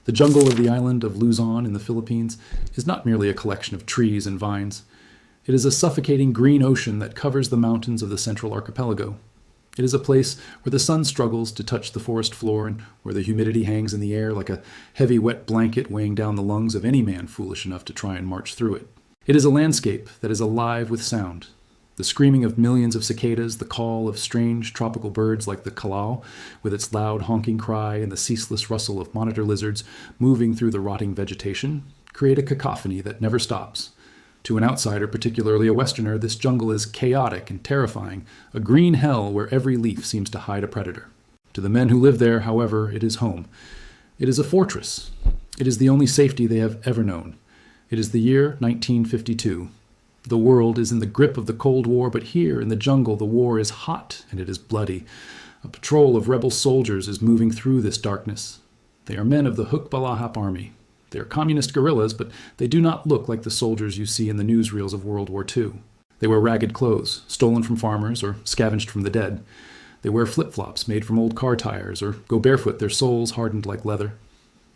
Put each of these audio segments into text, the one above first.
The jungle of the island of Luzon in the Philippines is not merely a collection of trees and vines. It is a suffocating green ocean that covers the mountains of the central archipelago. It is a place where the sun struggles to touch the forest floor and where the humidity hangs in the air like a heavy wet blanket weighing down the lungs of any man foolish enough to try and march through it. It is a landscape that is alive with sound. The screaming of millions of cicadas, the call of strange tropical birds like the kalau, with its loud honking cry and the ceaseless rustle of monitor lizards moving through the rotting vegetation, create a cacophony that never stops. To an outsider, particularly a Westerner, this jungle is chaotic and terrifying, a green hell where every leaf seems to hide a predator. To the men who live there, however, it is home. It is a fortress. It is the only safety they have ever known. It is the year 1952. The world is in the grip of the Cold War, but here in the jungle the war is hot and it is bloody. A patrol of rebel soldiers is moving through this darkness. They are men of the Hukbalahap army. They are communist guerrillas, but they do not look like the soldiers you see in the newsreels of World War II. They wear ragged clothes, stolen from farmers or scavenged from the dead. They wear flip-flops made from old car tires or go barefoot, their soles hardened like leather.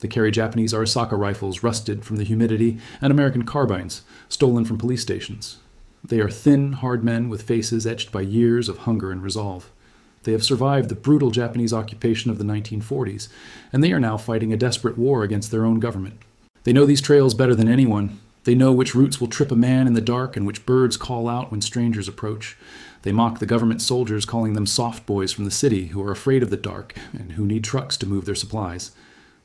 They carry Japanese Arisaka rifles rusted from the humidity and American carbines, stolen from police stations. They are thin, hard men with faces etched by years of hunger and resolve. They have survived the brutal Japanese occupation of the 1940s, and they are now fighting a desperate war against their own government. They know these trails better than anyone. They know which routes will trip a man in the dark and which birds call out when strangers approach. They mock the government soldiers, calling them soft boys from the city who are afraid of the dark and who need trucks to move their supplies.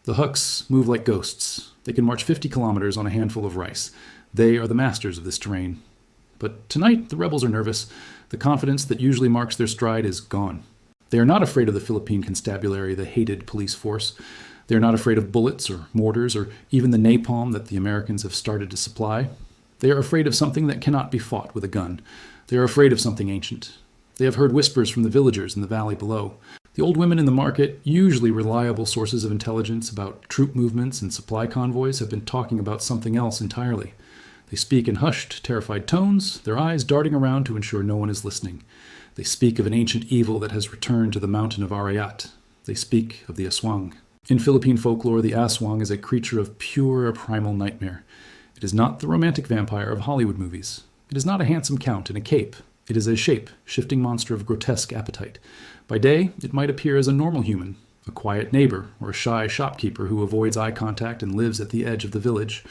The Huks move like ghosts. They can march 50 kilometers on a handful of rice. They are the masters of this terrain. But tonight, the rebels are nervous. The confidence that usually marks their stride is gone. They are not afraid of the Philippine Constabulary, the hated police force. They are not afraid of bullets or mortars or even the napalm that the Americans have started to supply. They are afraid of something that cannot be fought with a gun. They are afraid of something ancient. They have heard whispers from the villagers in the valley below. The old women in the market, usually reliable sources of intelligence about troop movements and supply convoys, have been talking about something else entirely. They speak in hushed, terrified tones, their eyes darting around to ensure no one is listening. They speak of an ancient evil that has returned to the mountain of Arayat. They speak of the Aswang. In Philippine folklore, the Aswang is a creature of pure primal nightmare. It is not the romantic vampire of Hollywood movies. It is not a handsome count in a cape. It is a shape-shifting monster of grotesque appetite. By day, it might appear as a normal human, a quiet neighbor or a shy shopkeeper who avoids eye contact and lives at the edge of the village.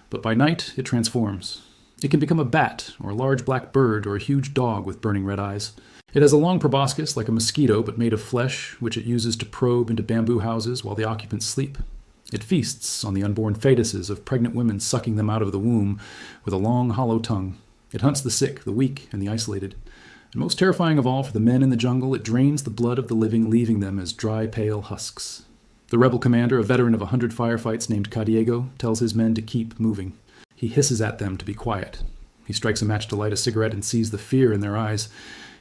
But by night, it transforms. It can become a bat or a large black bird or a huge dog with burning red eyes. It has a long proboscis like a mosquito but made of flesh, which it uses to probe into bamboo houses while the occupants sleep. It feasts on the unborn fetuses of pregnant women, sucking them out of the womb with a long, hollow tongue. It hunts the sick, the weak, and the isolated. And most terrifying of all for the men in the jungle, it drains the blood of the living, leaving them as dry, pale husks. The rebel commander, a veteran of 100 firefights named Cadiego, tells his men to keep moving. He hisses at them to be quiet. He strikes a match to light a cigarette and sees the fear in their eyes.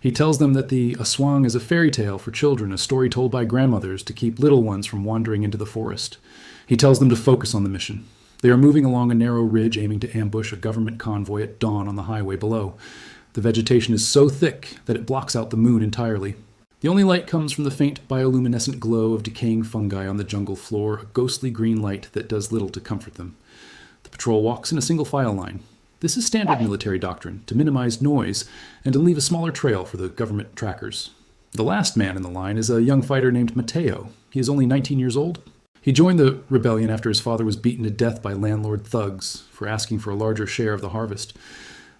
He tells them that the Aswang is a fairy tale for children, a story told by grandmothers to keep little ones from wandering into the forest. He tells them to focus on the mission. They are moving along a narrow ridge aiming to ambush a government convoy at dawn on the highway below. The vegetation is so thick that it blocks out the moon entirely. The only light comes from the faint bioluminescent glow of decaying fungi on the jungle floor, a ghostly green light that does little to comfort them. The patrol walks in a single file line. This is standard military doctrine, to minimize noise and to leave a smaller trail for the government trackers. The last man in the line is a young fighter named Mateo. He is only 19 years old. He joined the rebellion after his father was beaten to death by landlord thugs for asking for a larger share of the harvest.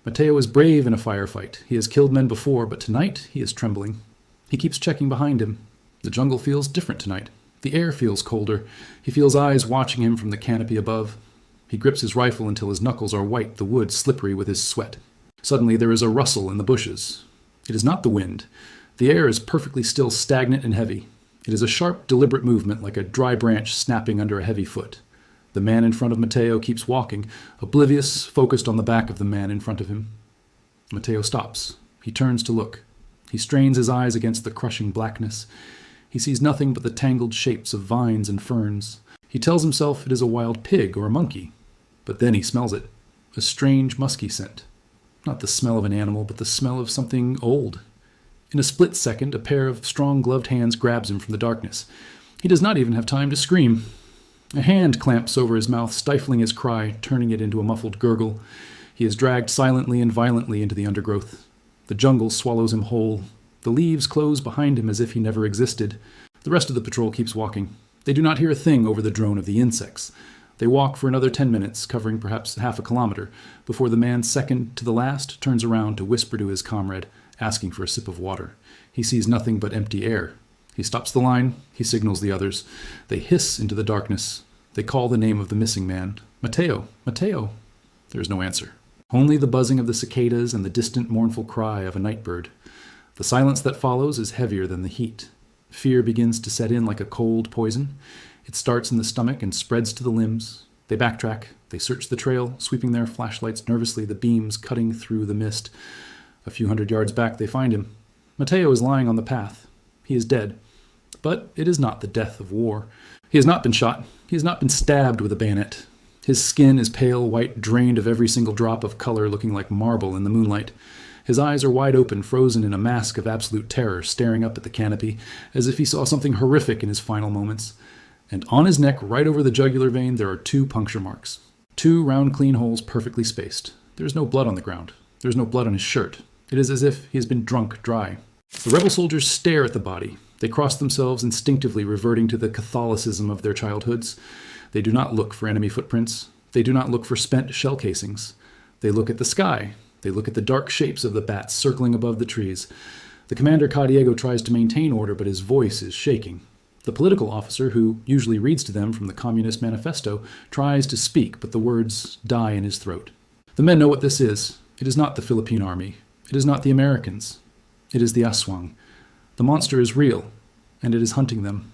Mateo is brave in a firefight. He has killed men before, but tonight he is trembling. He keeps checking behind him. The jungle feels different tonight. The air feels colder. He feels eyes watching him from the canopy above. He grips his rifle until his knuckles are white, the wood slippery with his sweat. Suddenly there is a rustle in the bushes. It is not the wind. The air is perfectly still, stagnant and heavy. It is a sharp, deliberate movement like a dry branch snapping under a heavy foot. The man in front of Mateo keeps walking, oblivious, focused on the back of the man in front of him. Mateo stops. He turns to look. He strains his eyes against the crushing blackness. He sees nothing but the tangled shapes of vines and ferns. He tells himself it is a wild pig or a monkey. But then he smells it. A strange, musky scent. Not the smell of an animal, but the smell of something old. In a split second, a pair of strong gloved hands grabs him from the darkness. He does not even have time to scream. A hand clamps over his mouth, stifling his cry, turning it into a muffled gurgle. He is dragged silently and violently into the undergrowth. The jungle swallows him whole. The leaves close behind him as if he never existed. The rest of the patrol keeps walking. They do not hear a thing over the drone of the insects. They walk for another 10 minutes, covering perhaps half a kilometer, before the man second to the last turns around to whisper to his comrade, asking for a sip of water. He sees nothing but empty air. He stops the line. He signals the others. They hiss into the darkness. They call the name of the missing man. Mateo! Mateo! There is no answer. Only the buzzing of the cicadas and the distant mournful cry of a night bird. The silence that follows is heavier than the heat. Fear begins to set in like a cold poison. It starts in the stomach and spreads to the limbs. They backtrack. They search the trail, sweeping their flashlights nervously, the beams cutting through the mist. A few hundred yards back, they find him. Mateo is lying on the path. He is dead. But it is not the death of war. He has not been shot. He has not been stabbed with a bayonet. His skin is pale white, drained of every single drop of color, looking like marble in the moonlight. His eyes are wide open, frozen in a mask of absolute terror, staring up at the canopy, as if he saw something horrific in his final moments. And on his neck, right over the jugular vein, there are 2 puncture marks. 2 round, clean holes perfectly spaced. There is no blood on the ground. There is no blood on his shirt. It is as if he has been drunk dry. The rebel soldiers stare at the body. They cross themselves instinctively, reverting to the Catholicism of their childhoods. They do not look for enemy footprints. They do not look for spent shell casings. They look at the sky. They look at the dark shapes of the bats circling above the trees. The commander Cadiego tries to maintain order, but his voice is shaking. The political officer, who usually reads to them from the Communist Manifesto, tries to speak, but the words die in his throat. The men know what this is. It is not the Philippine army. It is not the Americans. It is the Aswang. The monster is real, and it is hunting them.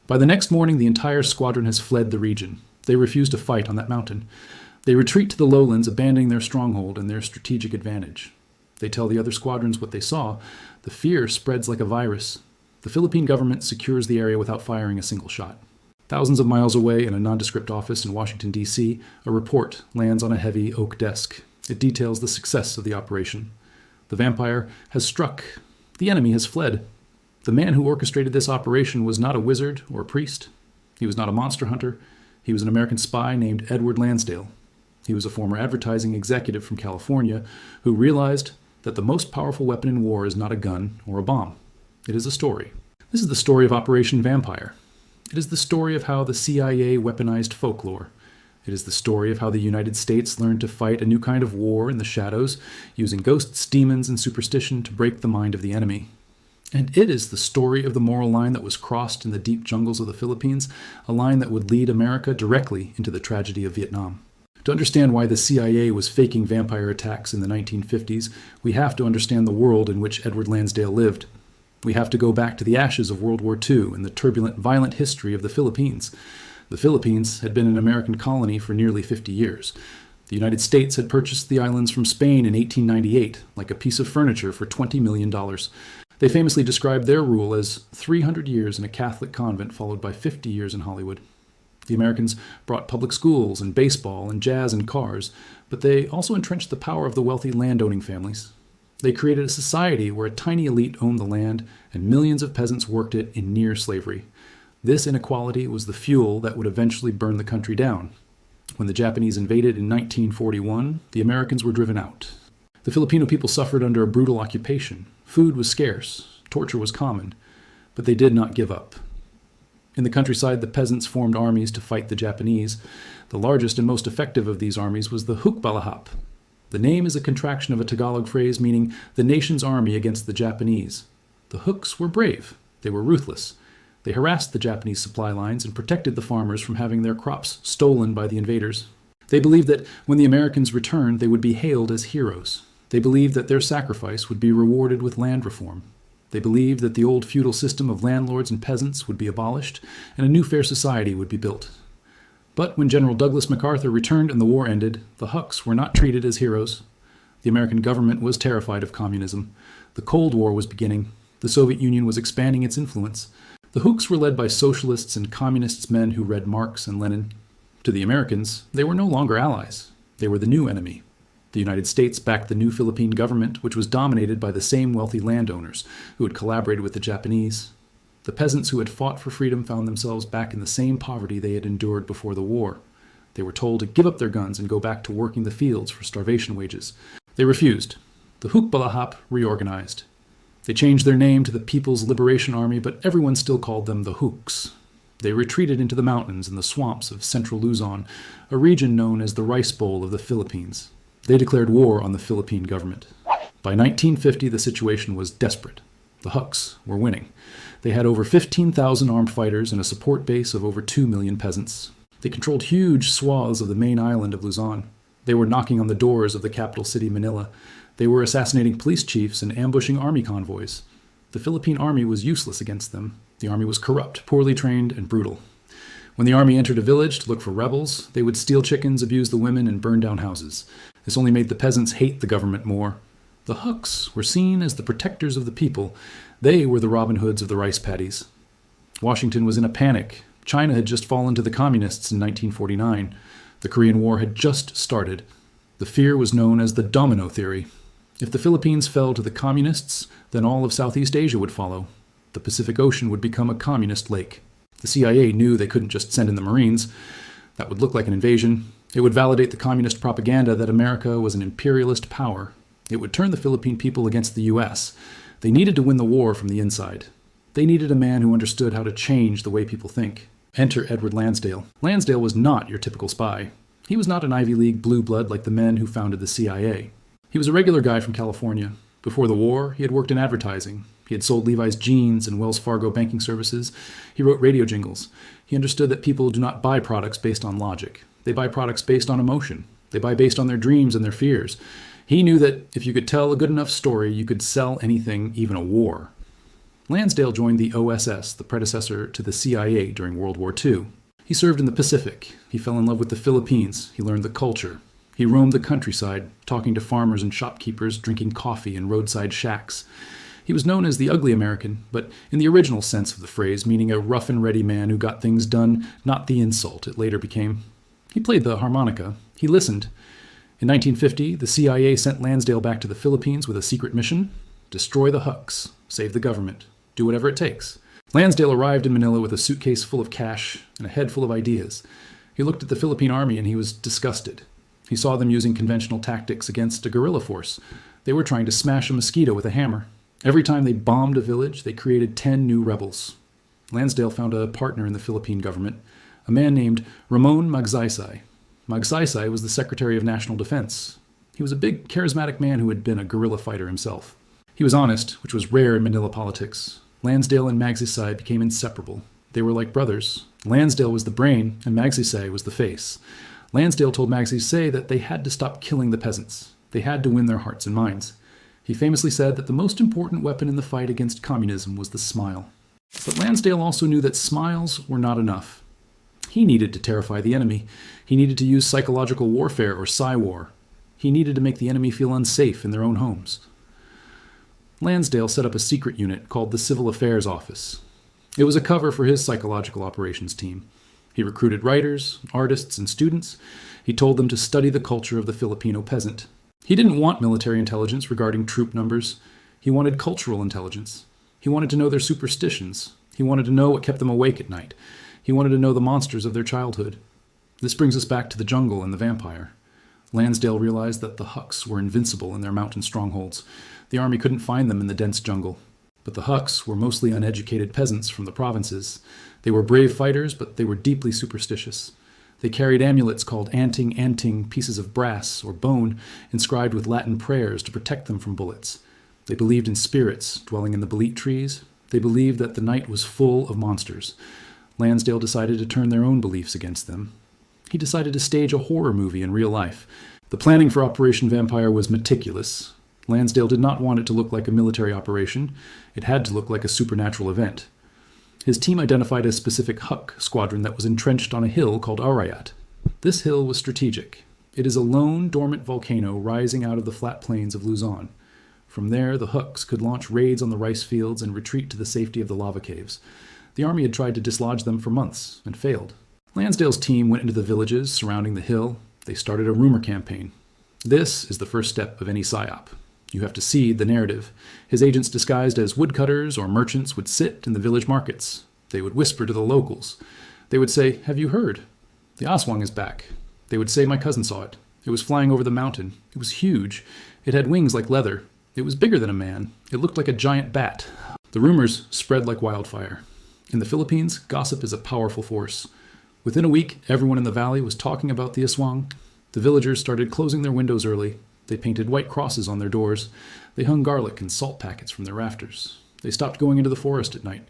By the next morning, the entire squadron has fled the region. They refuse to fight on that mountain. They retreat to the lowlands, abandoning their stronghold and their strategic advantage. They tell the other squadrons what they saw. The fear spreads like a virus. The Philippine government secures the area without firing a single shot. Thousands of miles away in a nondescript office in Washington, D.C., a report lands on a heavy oak desk. It details the success of the operation. The vampire has struck. The enemy has fled. The man who orchestrated this operation was not a wizard or a priest. He was not a monster hunter. He was an American spy named Edward Lansdale. He was a former advertising executive from California who realized that the most powerful weapon in war is not a gun or a bomb. It is a story. This is the story of Operation Vampire. It is the story of how the CIA weaponized folklore. It is the story of how the United States learned to fight a new kind of war in the shadows, using ghosts, demons, and superstition to break the mind of the enemy. And it is the story of the moral line that was crossed in the deep jungles of the Philippines, a line that would lead America directly into the tragedy of Vietnam. To understand why the CIA was faking vampire attacks in the 1950s, we have to understand the world in which Edward Lansdale lived. We have to go back to the ashes of World War II and the turbulent, violent history of the Philippines. The Philippines had been an American colony for nearly 50 years. The United States had purchased the islands from Spain in 1898, like a piece of furniture, for $20 million. They famously described their rule as 300 years in a Catholic convent followed by 50 years in Hollywood. The Americans brought public schools and baseball and jazz and cars, but they also entrenched the power of the wealthy landowning families. They created a society where a tiny elite owned the land and millions of peasants worked it in near slavery. This inequality was the fuel that would eventually burn the country down. When the Japanese invaded in 1941, the Americans were driven out. The Filipino people suffered under a brutal occupation. Food was scarce, torture was common, but they did not give up. In the countryside, the peasants formed armies to fight the Japanese. The largest and most effective of these armies was the Hukbalahap. The name is a contraction of a Tagalog phrase meaning the nation's army against the Japanese. The Hooks were brave. They were ruthless. They harassed the Japanese supply lines and protected the farmers from having their crops stolen by the invaders. They believed that when the Americans returned, they would be hailed as heroes. They believed that their sacrifice would be rewarded with land reform. They believed that the old feudal system of landlords and peasants would be abolished, and a new fair society would be built. But when General Douglas MacArthur returned and the war ended, the Hucks were not treated as heroes. The American government was terrified of communism. The Cold War was beginning. The Soviet Union was expanding its influence. The Hooks were led by socialists and communists, men who read Marx and Lenin. To the Americans, they were no longer allies. They were the new enemy. The United States backed the new Philippine government, which was dominated by the same wealthy landowners who had collaborated with the Japanese. The peasants who had fought for freedom found themselves back in the same poverty they had endured before the war. They were told to give up their guns and go back to working the fields for starvation wages. They refused. The Hukbalahap reorganized. They changed their name to the People's Liberation Army, but everyone still called them the Huks. They retreated into the mountains and the swamps of central Luzon, a region known as the Rice Bowl of the Philippines. They declared war on the Philippine government. By 1950, the situation was desperate. The Huks were winning. They had over 15,000 armed fighters and a support base of over 2 million peasants. They controlled huge swaths of the main island of Luzon. They were knocking on the doors of the capital city, Manila. They were assassinating police chiefs and ambushing army convoys. The Philippine army was useless against them. The army was corrupt, poorly trained, and brutal. When the army entered a village to look for rebels, they would steal chickens, abuse the women, and burn down houses. This only made the peasants hate the government more. The Huks were seen as the protectors of the people. They were the Robin Hoods of the rice paddies. Washington was in a panic. China had just fallen to the communists in 1949. The Korean War had just started. The fear was known as the domino theory. If the Philippines fell to the communists, then all of Southeast Asia would follow. The Pacific Ocean would become a communist lake. The CIA knew they couldn't just send in the Marines. That would look like an invasion. It would validate the communist propaganda that America was an imperialist power. It would turn the Philippine people against the U.S. They needed to win the war from the inside. They needed a man who understood how to change the way people think. Enter Edward Lansdale. Lansdale was not your typical spy. He was not an Ivy League blue blood like the men who founded the CIA. He was a regular guy from California. Before the war, he had worked in advertising. He had sold Levi's jeans and Wells Fargo banking services. He wrote radio jingles. He understood that people do not buy products based on logic. They buy products based on emotion. They buy based on their dreams and their fears. He knew that if you could tell a good enough story, you could sell anything, even a war. Lansdale joined the OSS, the predecessor to the CIA, during World War II. He served in the Pacific. He fell in love with the Philippines. He learned the culture. He roamed the countryside, talking to farmers and shopkeepers, drinking coffee in roadside shacks. He was known as the ugly American, but in the original sense of the phrase, meaning a rough and ready man who got things done, not the insult it later became. He played the harmonica. He listened. In 1950, the CIA sent Lansdale back to the Philippines with a secret mission: destroy the Huks, save the government, do whatever it takes. Lansdale arrived in Manila with a suitcase full of cash and a head full of ideas. He looked at the Philippine army and he was disgusted. He saw them using conventional tactics against a guerrilla force. They were trying to smash a mosquito with a hammer. Every time they bombed a village, they created 10 new rebels. Lansdale found a partner in the Philippine government, a man named Ramon Magsaysay. Magsaysay was the Secretary of National Defense. He was a big, charismatic man who had been a guerrilla fighter himself. He was honest, which was rare in Manila politics. Lansdale and Magsaysay became inseparable. They were like brothers. Lansdale was the brain, and Magsaysay was the face. Lansdale told Magsaysay that they had to stop killing the peasants. They had to win their hearts and minds. He famously said that the most important weapon in the fight against communism was the smile. But Lansdale also knew that smiles were not enough. He needed to terrify the enemy. He needed to use psychological warfare, or psy-war. He needed to make the enemy feel unsafe in their own homes. Lansdale set up a secret unit called the Civil Affairs Office. It was a cover for his psychological operations team. He recruited writers, artists, and students. He told them to study the culture of the Filipino peasant. He didn't want military intelligence regarding troop numbers. He wanted cultural intelligence. He wanted to know their superstitions. He wanted to know what kept them awake at night. He wanted to know the monsters of their childhood. This brings us back to the jungle and the vampire. Lansdale realized that the Huks were invincible in their mountain strongholds. The army couldn't find them in the dense jungle. But the Huks were mostly uneducated peasants from the provinces. They were brave fighters, but they were deeply superstitious. They carried amulets called anting pieces of brass or bone inscribed with Latin prayers to protect them from bullets. They believed in spirits dwelling in the bolete trees. They believed that the night was full of monsters. Lansdale decided to turn their own beliefs against them. He decided to stage a horror movie in real life. The planning for Operation Vampire was meticulous. Lansdale did not want it to look like a military operation. It had to look like a supernatural event. His team identified a specific Huk squadron that was entrenched on a hill called Arayat. This hill was strategic. It is a lone, dormant volcano rising out of the flat plains of Luzon. From there, the Huks could launch raids on the rice fields and retreat to the safety of the lava caves. The army had tried to dislodge them for months and failed. Lansdale's team went into the villages surrounding the hill. They started a rumor campaign. This is the first step of any Psyop. You have to seed the narrative. His agents disguised as woodcutters or merchants would sit in the village markets. They would whisper to the locals. They would say, "Have you heard? The Aswang is back." They would say, "My cousin saw it. It was flying over the mountain. It was huge. It had wings like leather. It was bigger than a man. It looked like a giant bat." The rumors spread like wildfire. In the Philippines, gossip is a powerful force. Within a week, everyone in the valley was talking about the Aswang. The villagers started closing their windows early. They painted white crosses on their doors. They hung garlic and salt packets from their rafters. They stopped going into the forest at night.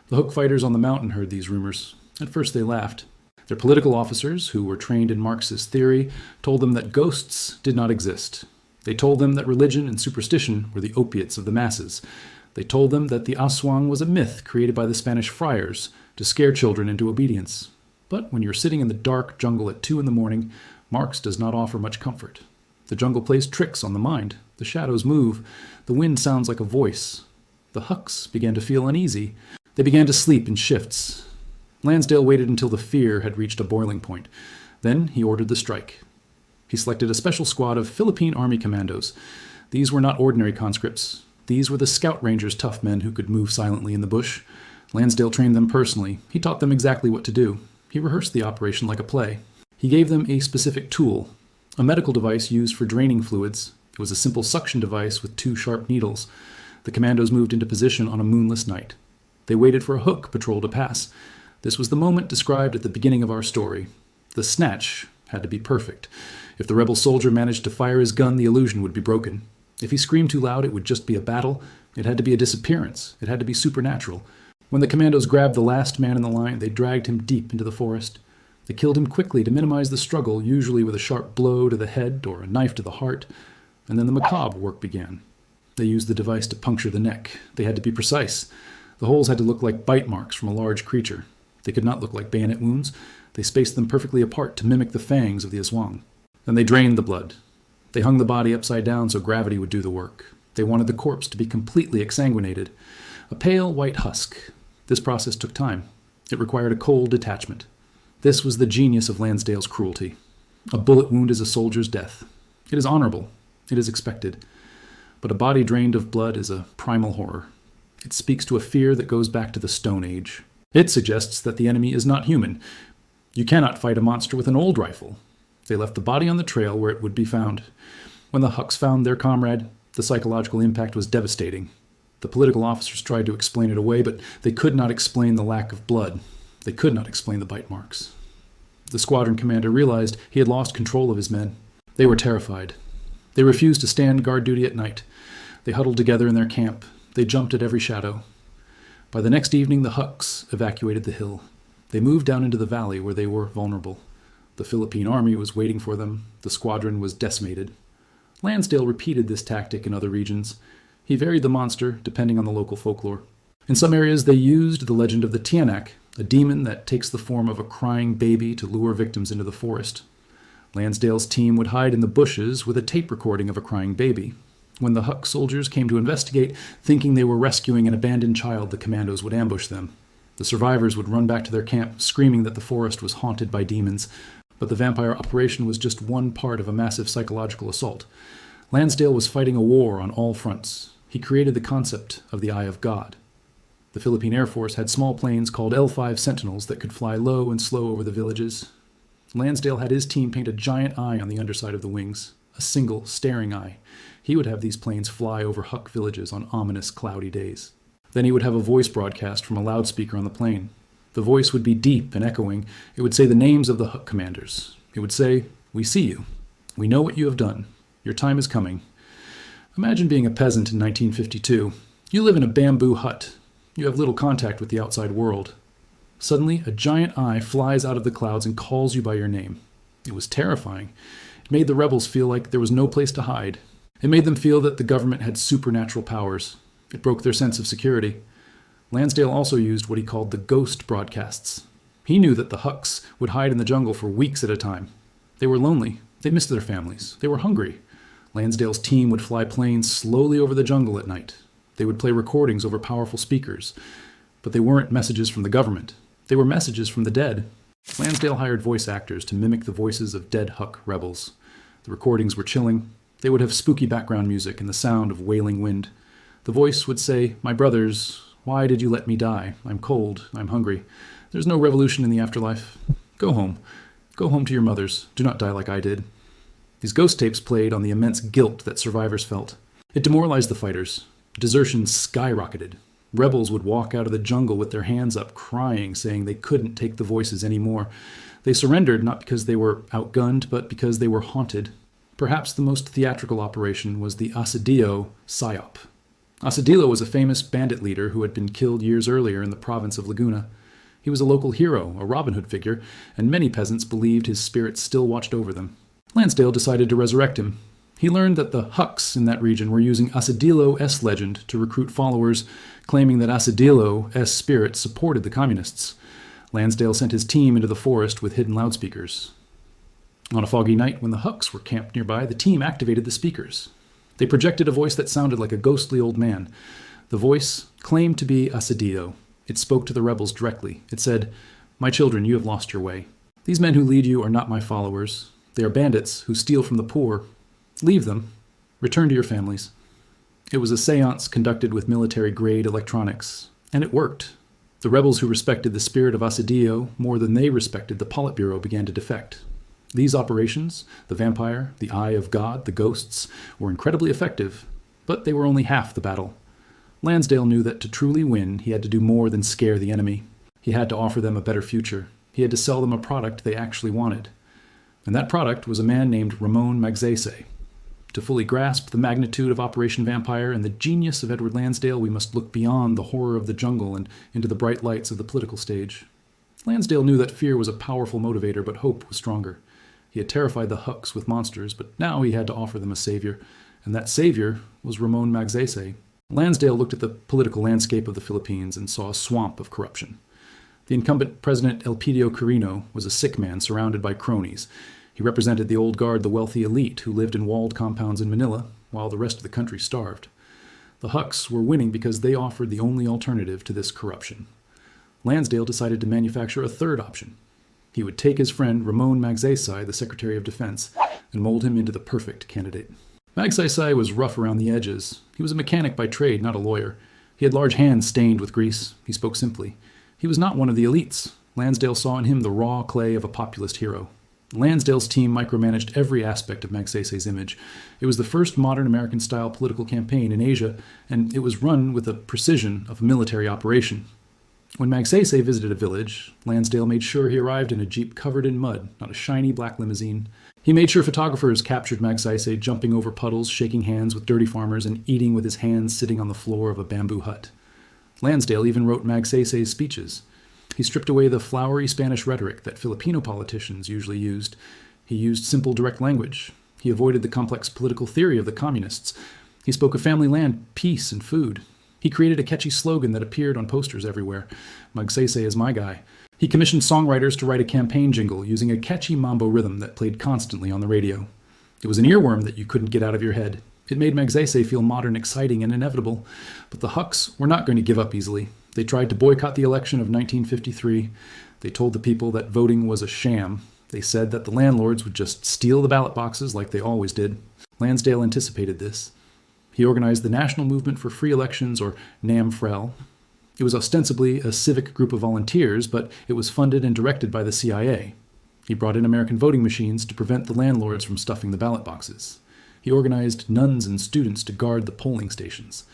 The hook fighters on the mountain heard these rumors. At first they laughed. Their political officers, who were trained in Marxist theory, told them that ghosts did not exist. They told them that religion and superstition were the opiates of the masses. They told them that the Aswang was a myth created by the Spanish friars to scare children into obedience. But when you're sitting in the dark jungle at 2 a.m, Marx does not offer much comfort. The jungle plays tricks on the mind. The shadows move. The wind sounds like a voice. The Huks began to feel uneasy. They began to sleep in shifts. Lansdale waited until the fear had reached a boiling point. Then he ordered the strike. He selected a special squad of Philippine Army commandos. These were not ordinary conscripts. These were the Scout Rangers' tough men who could move silently in the bush. Lansdale trained them personally. He taught them exactly what to do. He rehearsed the operation like a play. He gave them a specific tool, a medical device used for draining fluids. It was a simple suction device with 2 sharp needles. The commandos moved into position on a moonless night. They waited for a hook patrol to pass. This was the moment described at the beginning of our story. The snatch had to be perfect. If the rebel soldier managed to fire his gun, the illusion would be broken. If he screamed too loud, it would just be a battle. It had to be a disappearance. It had to be supernatural. When the commandos grabbed the last man in the line, they dragged him deep into the forest. They killed him quickly to minimize the struggle, usually with a sharp blow to the head or a knife to the heart. And then the macabre work began. They used the device to puncture the neck. They had to be precise. The holes had to look like bite marks from a large creature. They could not look like bayonet wounds. They spaced them perfectly apart to mimic the fangs of the Aswang. Then they drained the blood. They hung the body upside down so gravity would do the work. They wanted the corpse to be completely exsanguinated. A pale white husk. This process took time. It required a cold detachment. This was the genius of Lansdale's cruelty. A bullet wound is a soldier's death. It is honorable. It is expected. But a body drained of blood is a primal horror. It speaks to a fear that goes back to the Stone Age. It suggests that the enemy is not human. You cannot fight a monster with an old rifle. They left the body on the trail where it would be found. When the Huks found their comrade, the psychological impact was devastating. The political officers tried to explain it away, but they could not explain the lack of blood. They could not explain the bite marks. The squadron commander realized he had lost control of his men. They were terrified. They refused to stand guard duty at night. They huddled together in their camp. They jumped at every shadow. By the next evening, the Huks evacuated the hill. They moved down into the valley where they were vulnerable. The Philippine army was waiting for them. The squadron was decimated. Lansdale repeated this tactic in other regions. He varied the monster depending on the local folklore. In some areas, they used the legend of the Tianak, a demon that takes the form of a crying baby to lure victims into the forest. Lansdale's team would hide in the bushes with a tape recording of a crying baby. When the Huk soldiers came to investigate, thinking they were rescuing an abandoned child, the commandos would ambush them. The survivors would run back to their camp, screaming that the forest was haunted by demons. But the vampire operation was just one part of a massive psychological assault. Lansdale was fighting a war on all fronts. He created the concept of the Eye of God. The Philippine Air Force had small planes called L-5 Sentinels that could fly low and slow over the villages. Lansdale had his team paint a giant eye on the underside of the wings, a single staring eye. He would have these planes fly over Huk villages on ominous, cloudy days. Then he would have a voice broadcast from a loudspeaker on the plane. The voice would be deep and echoing. It would say the names of the Huk commanders. It would say, "We see you. We know what you have done. Your time is coming." Imagine being a peasant in 1952. You live in a bamboo hut. You have little contact with the outside world. Suddenly, a giant eye flies out of the clouds and calls you by your name. It was terrifying. It made the rebels feel like there was no place to hide. It made them feel that the government had supernatural powers. It broke their sense of security. Lansdale also used what he called the ghost broadcasts. He knew that the Huks would hide in the jungle for weeks at a time. They were lonely. They missed their families. They were hungry. Lansdale's team would fly planes slowly over the jungle at night. They would play recordings over powerful speakers. But they weren't messages from the government. They were messages from the dead. Lansdale hired voice actors to mimic the voices of dead Huk rebels. The recordings were chilling. They would have spooky background music and the sound of wailing wind. The voice would say, "My brothers, why did you let me die? I'm cold, I'm hungry. There's no revolution in the afterlife. Go home. Go home to your mothers. Do not die like I did." These ghost tapes played on the immense guilt that survivors felt. It demoralized the fighters. Desertion skyrocketed. Rebels would walk out of the jungle with their hands up, crying, saying they couldn't take the voices anymore. They surrendered not because they were outgunned, but because they were haunted. Perhaps the most theatrical operation was the Asadillo Psyop. Asadillo was a famous bandit leader who had been killed years earlier in the province of Laguna. He was a local hero, a Robin Hood figure, and many peasants believed his spirit still watched over them. Lansdale decided to resurrect him. He learned that the Huks in that region were using Asadillo's legend to recruit followers, claiming that Asadillo's spirit supported the communists. Lansdale sent his team into the forest with hidden loudspeakers. On a foggy night, when the Huks were camped nearby, the team activated the speakers. They projected a voice that sounded like a ghostly old man. The voice claimed to be Asadillo. It spoke to the rebels directly. It said, "My children, you have lost your way. These men who lead you are not my followers. They are bandits who steal from the poor. Leave them. Return to your families." It was a seance conducted with military-grade electronics, and it worked. The rebels who respected the spirit of Asadillo more than they respected the Politburo began to defect. These operations, the vampire, the eye of God, the ghosts, were incredibly effective, but they were only half the battle. Lansdale knew that to truly win, he had to do more than scare the enemy. He had to offer them a better future. He had to sell them a product they actually wanted. And that product was a man named Ramon Magsaysay. To fully grasp the magnitude of Operation Vampire and the genius of Edward Lansdale, we must look beyond the horror of the jungle and into the bright lights of the political stage. Lansdale knew that fear was a powerful motivator, but hope was stronger. He had terrified the Huks with monsters, but now he had to offer them a savior, and that savior was Ramon Magsaysay. Lansdale looked at the political landscape of the Philippines and saw a swamp of corruption. The incumbent President Elpidio Quirino was a sick man surrounded by cronies. He represented the old guard, the wealthy elite who lived in walled compounds in Manila, while the rest of the country starved. The Huks were winning because they offered the only alternative to this corruption. Lansdale decided to manufacture a third option. He would take his friend Ramon Magsaysay, the Secretary of Defense, and mold him into the perfect candidate. Magsaysay was rough around the edges. He was a mechanic by trade, not a lawyer. He had large hands stained with grease. He spoke simply. He was not one of the elites. Lansdale saw in him the raw clay of a populist hero. Lansdale's team micromanaged every aspect of Magsaysay's image. It was the first modern American-style political campaign in Asia, and it was run with the precision of a military operation. When Magsaysay visited a village, Lansdale made sure he arrived in a jeep covered in mud, not a shiny black limousine. He made sure photographers captured Magsaysay jumping over puddles, shaking hands with dirty farmers, and eating with his hands sitting on the floor of a bamboo hut. Lansdale even wrote Magsaysay's speeches. He stripped away the flowery Spanish rhetoric that Filipino politicians usually used. He used simple, direct language. He avoided the complex political theory of the communists. He spoke of family land, peace, and food. He created a catchy slogan that appeared on posters everywhere. Magsaysay is my guy. He commissioned songwriters to write a campaign jingle using a catchy mambo rhythm that played constantly on the radio. It was an earworm that you couldn't get out of your head. It made Magsaysay feel modern, exciting, and inevitable. But the Huks were not going to give up easily. They tried to boycott the election of 1953. They told the people that voting was a sham. They said that the landlords would just steal the ballot boxes like they always did. Lansdale anticipated this. He organized the National Movement for Free Elections, or NAMFREL. It was ostensibly a civic group of volunteers, but it was funded and directed by the CIA. He brought in American voting machines to prevent the landlords from stuffing the ballot boxes. He organized nuns and students to guard the polling stations.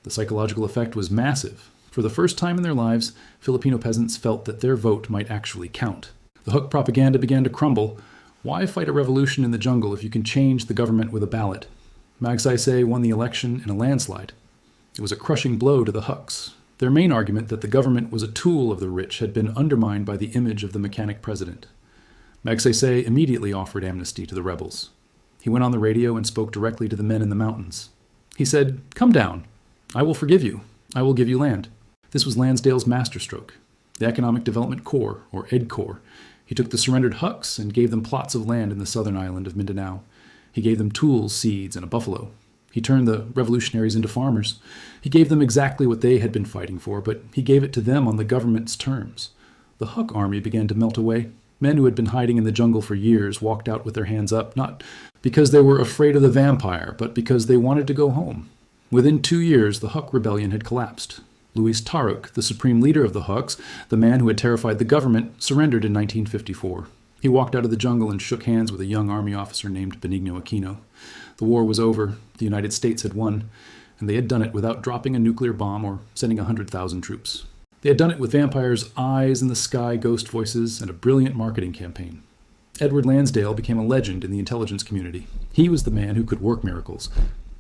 The psychological effect was massive. For the first time in their lives, Filipino peasants felt that their vote might actually count. The Huk propaganda began to crumble. Why fight a revolution in the jungle if you can change the government with a ballot? Magsaysay won the election in a landslide. It was a crushing blow to the Huks. Their main argument that the government was a tool of the rich had been undermined by the image of the mechanic president. Magsaysay immediately offered amnesty to the rebels. He went on the radio and spoke directly to the men in the mountains. He said, "Come down. I will forgive you. I will give you land." This was Lansdale's masterstroke, the Economic Development Corps, or EDCOR. He took the surrendered Huks and gave them plots of land in the southern island of Mindanao. He gave them tools, seeds, and a buffalo. He turned the revolutionaries into farmers. He gave them exactly what they had been fighting for, but he gave it to them on the government's terms. The Huk army began to melt away. Men who had been hiding in the jungle for years walked out with their hands up, not because they were afraid of the vampire, but because they wanted to go home. Within 2 years, the Huk rebellion had collapsed. Louis Taruk, the supreme leader of the Huks, the man who had terrified the government, surrendered in 1954. He walked out of the jungle and shook hands with a young army officer named Benigno Aquino. The war was over, the United States had won, and they had done it without dropping a nuclear bomb or sending 100,000 troops. They had done it with vampires' eyes in the sky, ghost voices, and a brilliant marketing campaign. Edward Lansdale became a legend in the intelligence community. He was the man who could work miracles.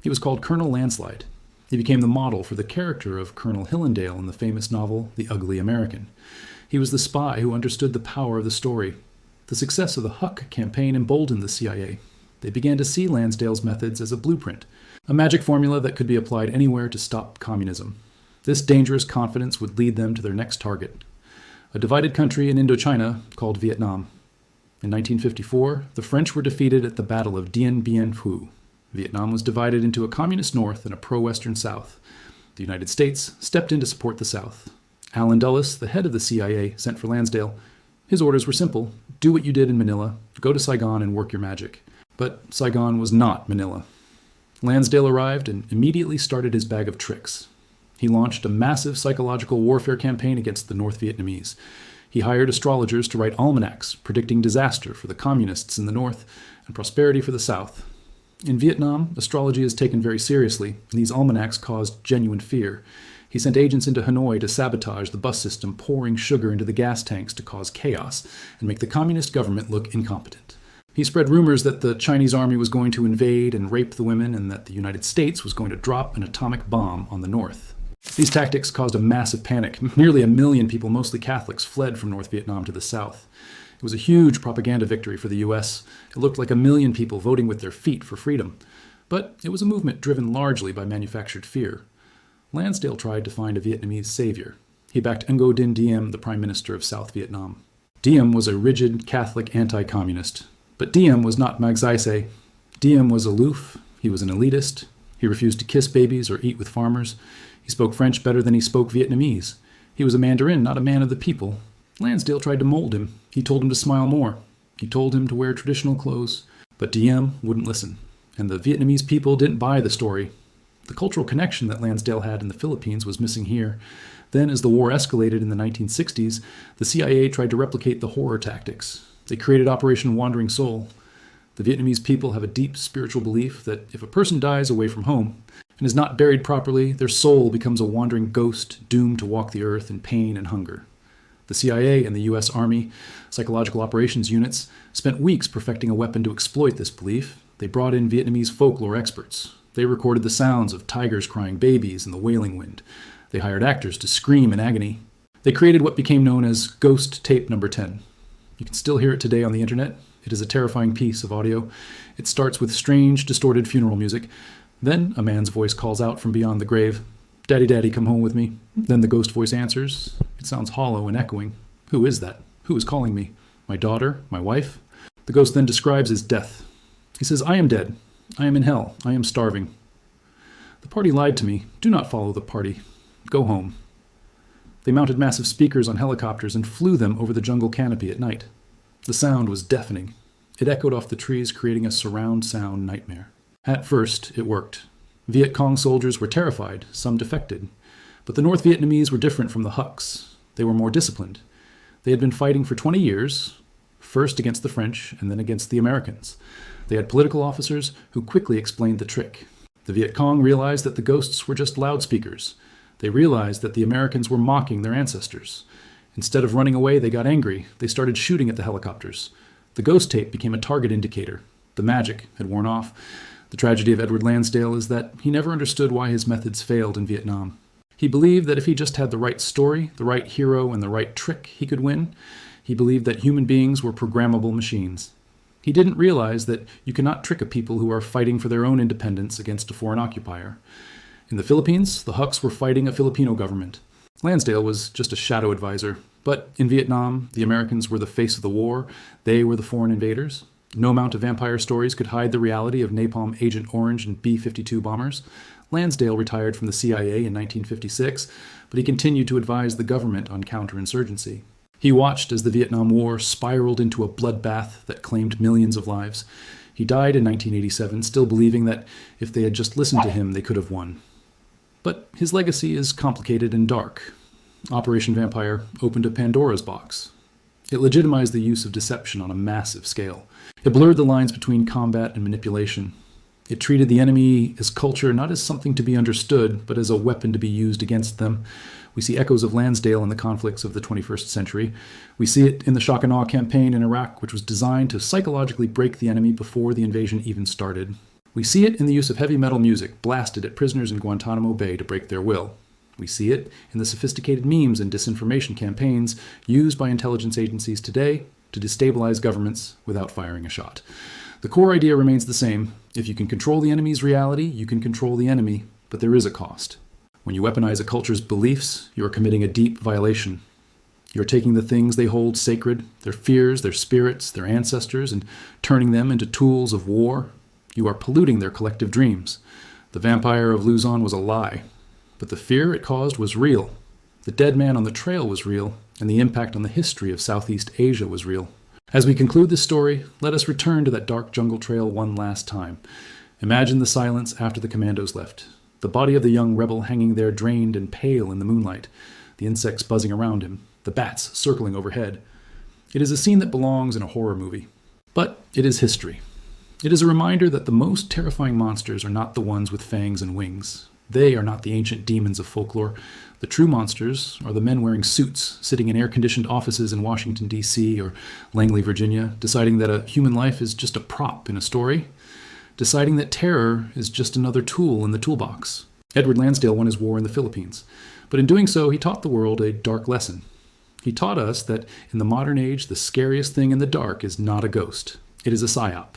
He was called Colonel Landslide. He became the model for the character of Colonel Hillendale in the famous novel The Ugly American. He was the spy who understood the power of the story. The success of the Huk campaign emboldened the CIA. They began to see Lansdale's methods as a blueprint, a magic formula that could be applied anywhere to stop communism. This dangerous confidence would lead them to their next target, a divided country in Indochina called Vietnam. In 1954, the French were defeated at the Battle of Dien Bien Phu. Vietnam was divided into a communist North and a pro-Western South. The United States stepped in to support the South. Allen Dulles, the head of the CIA, sent for Lansdale. His orders were simple: do what you did in Manila, go to Saigon and work your magic. But Saigon was not Manila. Lansdale arrived and immediately started his bag of tricks. He launched a massive psychological warfare campaign against the North Vietnamese. He hired astrologers to write almanacs predicting disaster for the communists in the North and prosperity for the South. In Vietnam, astrology is taken very seriously, and these almanacs caused genuine fear. He sent agents into Hanoi to sabotage the bus system, pouring sugar into the gas tanks to cause chaos and make the communist government look incompetent. He spread rumors that the Chinese army was going to invade and rape the women and that the United States was going to drop an atomic bomb on the North. These tactics caused a massive panic. Nearly 1 million people, mostly Catholics, fled from North Vietnam to the south. It was a huge propaganda victory for the U.S. It looked like 1 million people voting with their feet for freedom. But it was a movement driven largely by manufactured fear. Lansdale tried to find a Vietnamese savior. He backed Ngo Dinh Diem, the Prime Minister of South Vietnam. Diem was a rigid Catholic anti-communist. But Diem was not Magsaysay. Diem was aloof. He was an elitist. He refused to kiss babies or eat with farmers. He spoke French better than he spoke Vietnamese. He was a Mandarin, not a man of the people. Lansdale tried to mold him. He told him to smile more. He told him to wear traditional clothes. But Diem wouldn't listen. And the Vietnamese people didn't buy the story. The cultural connection that Lansdale had in the Philippines was missing here. Then, as the war escalated in the 1960s, the CIA tried to replicate the horror tactics. They created Operation Wandering Soul. The Vietnamese people have a deep spiritual belief that if a person dies away from home and is not buried properly, their soul becomes a wandering ghost doomed to walk the earth in pain and hunger. The CIA and the U.S. Army psychological operations units spent weeks perfecting a weapon to exploit this belief. They brought in Vietnamese folklore experts. They recorded the sounds of tigers crying babies in the wailing wind. They hired actors to scream in agony. They created what became known as Ghost Tape Number 10. You can still hear it today on the internet. It is a terrifying piece of audio. It starts with strange, distorted funeral music. Then a man's voice calls out from beyond the grave, "Daddy, Daddy, come home with me." Then the ghost voice answers. It sounds hollow and echoing. Who is that? Who is calling me? My daughter? My wife? The ghost then describes his death. He says, "I am dead. I am in hell. I am starving. The party lied to me. Do not follow the party. Go home." They mounted massive speakers on helicopters and flew them over the jungle canopy at night. The sound was deafening. It echoed off the trees, creating a surround sound nightmare. At first, it worked. Viet Cong soldiers were terrified, some defected. But the North Vietnamese were different from the Huks. They were more disciplined. They had been fighting for 20 years, first against the French and then against the Americans. They had political officers who quickly explained the trick. The Viet Cong realized that the ghosts were just loudspeakers. They realized that the Americans were mocking their ancestors. Instead of running away, they got angry. They started shooting at the helicopters. The ghost tape became a target indicator. The magic had worn off. The tragedy of Edward Lansdale is that he never understood why his methods failed in Vietnam. He believed that if he just had the right story, the right hero, and the right trick, he could win. He believed that human beings were programmable machines. He didn't realize that you cannot trick a people who are fighting for their own independence against a foreign occupier. In the Philippines, the Huks were fighting a Filipino government. Lansdale was just a shadow advisor. But in Vietnam, the Americans were the face of the war. They were the foreign invaders. No amount of vampire stories could hide the reality of Napalm Agent Orange and B-52 bombers. Lansdale retired from the CIA in 1956, but he continued to advise the government on counterinsurgency. He watched as the Vietnam War spiraled into a bloodbath that claimed millions of lives. He died in 1987, still believing that if they had just listened to him, they could have won. But his legacy is complicated and dark. Operation Vampire opened a Pandora's box. It legitimized the use of deception on a massive scale. It blurred the lines between combat and manipulation. It treated the enemy as culture not as something to be understood, but as a weapon to be used against them. We see echoes of Lansdale in the conflicts of the 21st century. We see it in the shock and awe campaign in Iraq, which was designed to psychologically break the enemy before the invasion even started. We see it in the use of heavy metal music blasted at prisoners in Guantanamo Bay to break their will. We see it in the sophisticated memes and disinformation campaigns used by intelligence agencies today to destabilize governments without firing a shot. The core idea remains the same. If you can control the enemy's reality, you can control the enemy, but there is a cost. When you weaponize a culture's beliefs, you are committing a deep violation. You are taking the things they hold sacred, their fears, their spirits, their ancestors, and turning them into tools of war. You are polluting their collective dreams. The vampire of Luzon was a lie, but the fear it caused was real. The dead man on the trail was real, and the impact on the history of Southeast Asia was real. As we conclude this story, let us return to that dark jungle trail one last time. Imagine the silence after the commandos left. The body of the young rebel hanging there drained and pale in the moonlight. The insects buzzing around him. The bats circling overhead. It is a scene that belongs in a horror movie. But it is history. It is a reminder that the most terrifying monsters are not the ones with fangs and wings. They are not the ancient demons of folklore. The true monsters are the men wearing suits, sitting in air-conditioned offices in Washington, D.C. or Langley, Virginia, deciding that a human life is just a prop in a story, deciding that terror is just another tool in the toolbox. Edward Lansdale won his war in the Philippines, but in doing so, he taught the world a dark lesson. He taught us that in the modern age, the scariest thing in the dark is not a ghost. It is a psyop.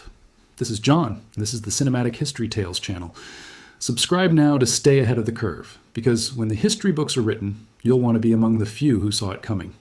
This is John, and this is the Cinematic History Tales channel. Subscribe now to stay ahead of the curve, because when the history books are written, you'll want to be among the few who saw it coming.